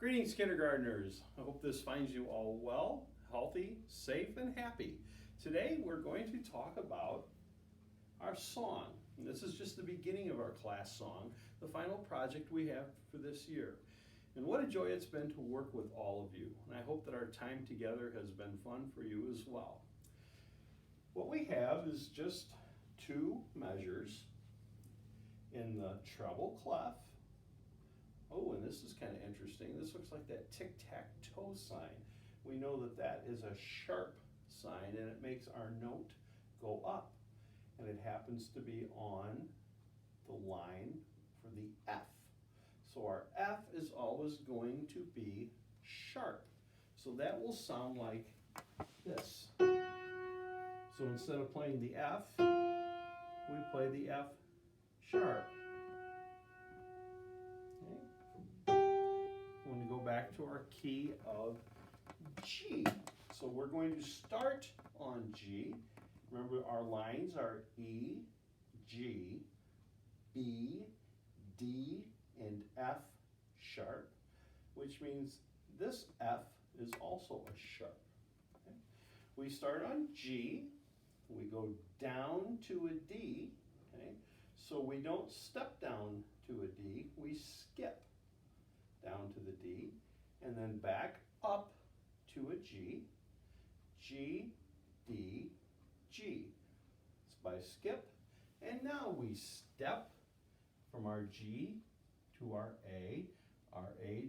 Greetings, kindergartners. I hope this finds you all well, healthy, safe, and happy. Today we're going to talk about our song. And this is just the beginning of our class song, the final project we have for this year. And what a joy it's been to work with all of you. And I hope that our time together has been fun for you as well. What we have is just two measures in the treble clef. Oh, and this is kind of interesting. This looks like that tic-tac-toe sign. We know that that is a sharp sign and it makes our note go up. And it happens to be on the line for the F. So our F is always going to be sharp. So that will sound like this. So instead of playing the F, we play the F sharp. We're going to go back to our key of G. So we're going to start on G. Remember, our lines are E, G, B, D, and F sharp, which means this F is also a sharp. Okay? We start on G, we go down to a D, okay? So we don't step down to a D, we skip down to the D, and then back up to a G, G, D, G. It's by skip, and now we step from our G to our A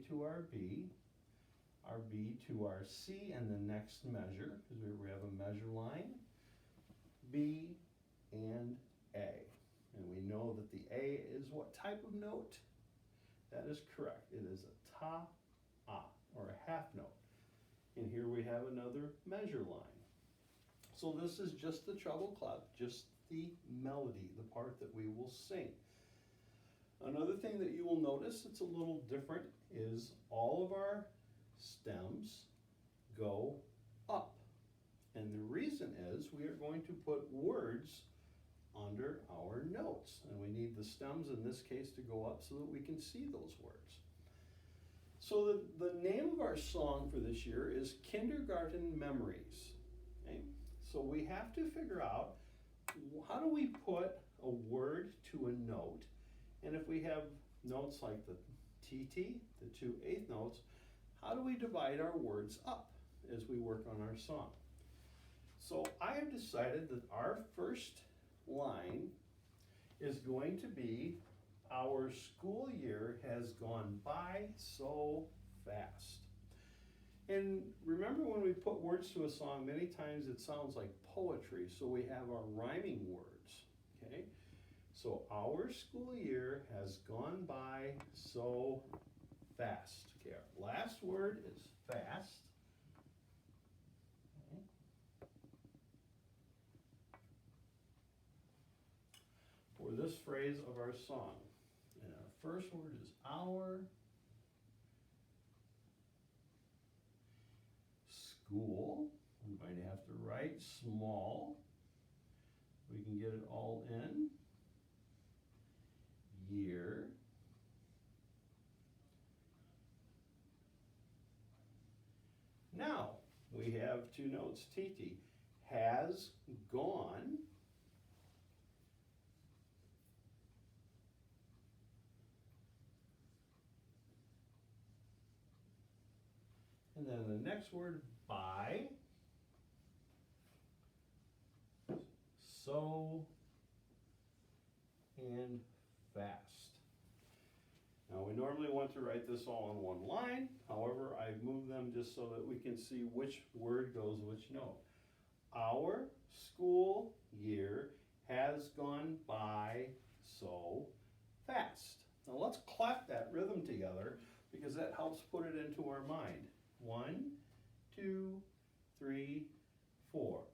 to our B to our C, and the next measure, because we have a measure line, B and A. And we know that the A is what type of note? That is correct. It is a ta-a, or a half note. And here we have another measure line. So this is just the treble clef, just the melody, the part that we will sing. Another thing that you will notice it's a little different is all of our stems go up. And the reason is we are going to put words under our notes. And we need the stems in this case to go up so that we can see those words. So the name of our song for this year is Kindergarten Memories. Okay? So we have to figure out how do we put a word to a note, and if we have notes like the TT, the 2/8 notes, how do we divide our words up as we work on our song? So I have decided that our first line is going to be our school year has gone by so fast. And remember when we put words to a song, many times it sounds like poetry, so we have our rhyming words, okay? So our school year has gone by so fast. Okay, our last word is fast. Okay. For this phrase of our song. And our first word is our school. I'm going to have to write small. We can get it all in. Year. Now, we have two notes. TT has gone. And then the next word, by. So and fast. Now we normally want to write this all in one line. However, I've moved them just so that we can see which word goes which note. Our school year has gone by so fast. Now let's clap that rhythm together because that helps put it into our mind. 1, 2, 3, 4.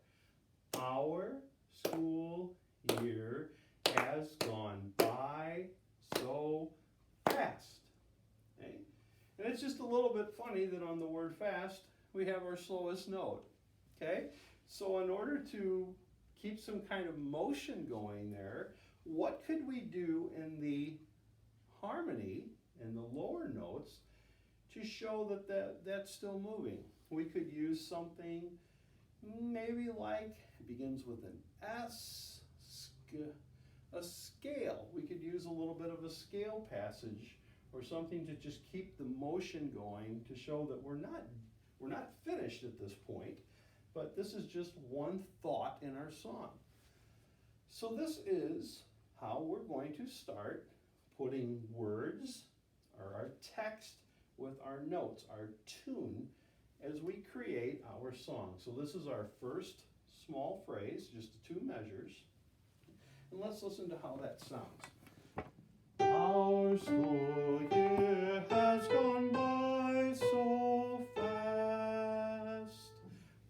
Our school year has gone by so fast. Okay? And it's just a little bit funny that on the word fast, we have our slowest note. Okay? So in order to keep some kind of motion going there, what could we do in the harmony, in the lower notes, to show that's still moving. We could use something maybe like, it begins with an S, a scale. We could use a little bit of a scale passage or something to just keep the motion going to show that we're not finished at this point, but this is just one thought in our song. So this is how we're going to start putting words or our text with our notes, our tune, as we create our song. So this is our first small phrase, just the 2 measures. And let's listen to how that sounds. Our school year has gone by so fast.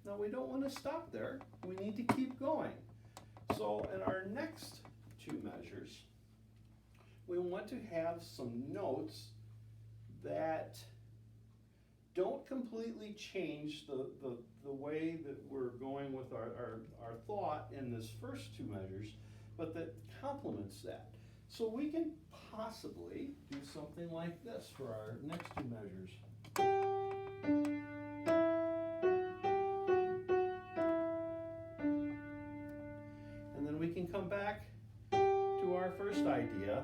Now we don't want to stop there. We need to keep going. So in our next 2 measures, we want to have some notes that don't completely change the way that we're going with our thought in this first 2 measures, but that complements that. So we can possibly do something like this for our next 2 measures. And then we can come back to our first idea.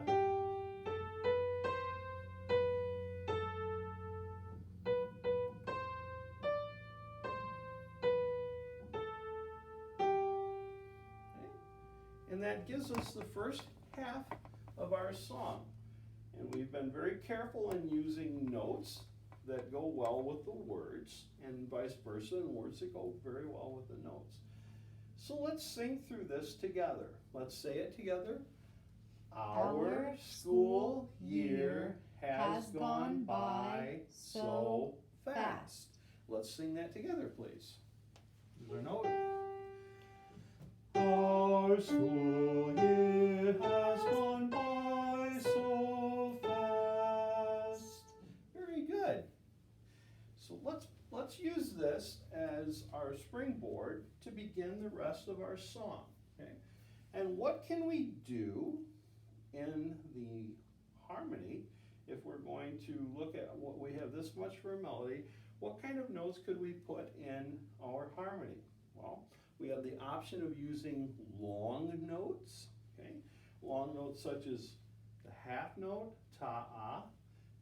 And that gives us the first half of our song. And we've been very careful in using notes that go well with the words and vice versa, and words that go very well with the notes. So let's sing through this together. Let's say it together. Our school year has gone by so fast. Let's sing that together, please. Here's our note. Our school year has gone by so fast. Very good. So let's use this as our springboard to begin the rest of our song. Okay? And what can we do in the harmony if we're going to look at what we have this much for a melody? What kind of notes could we put in our harmony? Well, we have the option of using long notes, okay? Long notes such as the half note, ta-ah.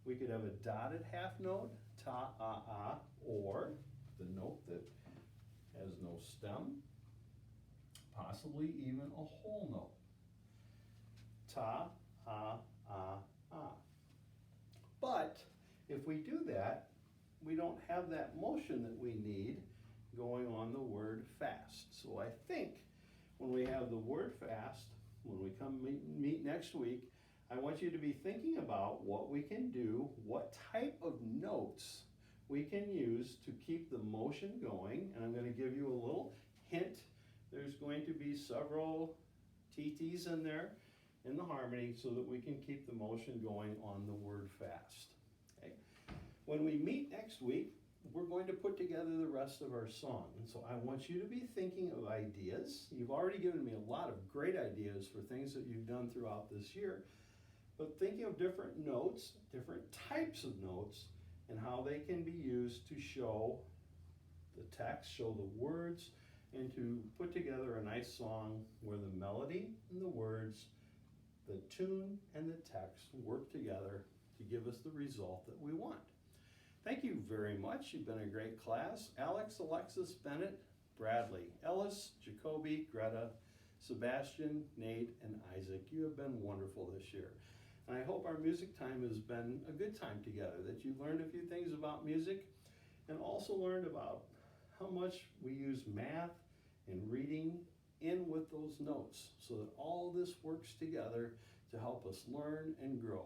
We could have a dotted half note, ta-ah-ah, or the note that has no stem, possibly even a whole note, ta-ah-ah-ah. But if we do that, we don't have that motion that we need going on the word fast. So I think when we have the word fast, when we come meet next week, I want you to be thinking about what we can do, what type of notes we can use to keep the motion going. And I'm going to give you a little hint. There's going to be several TTs in there in the harmony so that we can keep the motion going on the word fast. Okay? When we meet next week, we're going to put together the rest of our song. And so I want you to be thinking of ideas. You've already given me a lot of great ideas for things that you've done throughout this year. But thinking of different notes, different types of notes, and how they can be used to show the text, show the words, and to put together a nice song where the melody and the words, the tune and the text work together to give us the result that we want. Thank you very much. You've been a great class. Alex, Alexis, Bennett, Bradley, Ellis, Jacoby, Greta, Sebastian, Nate, and Isaac. You have been wonderful this year. And I hope our music time has been a good time together, that you've learned a few things about music and also learned about how much we use math and reading in with those notes so that all this works together to help us learn and grow.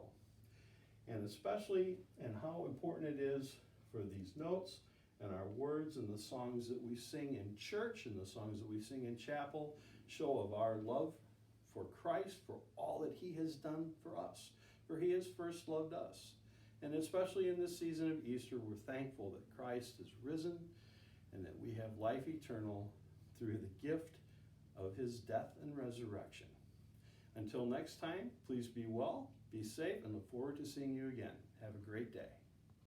And especially and how important it is for these notes and our words and the songs that we sing in church and the songs that we sing in chapel show of our love for Christ, for all that he has done for us, for he has first loved us. And especially in this season of Easter, we're thankful that Christ is risen and that we have life eternal through the gift of his death and resurrection. Until next time, please be well, be safe, and look forward to seeing you again. Have a great day.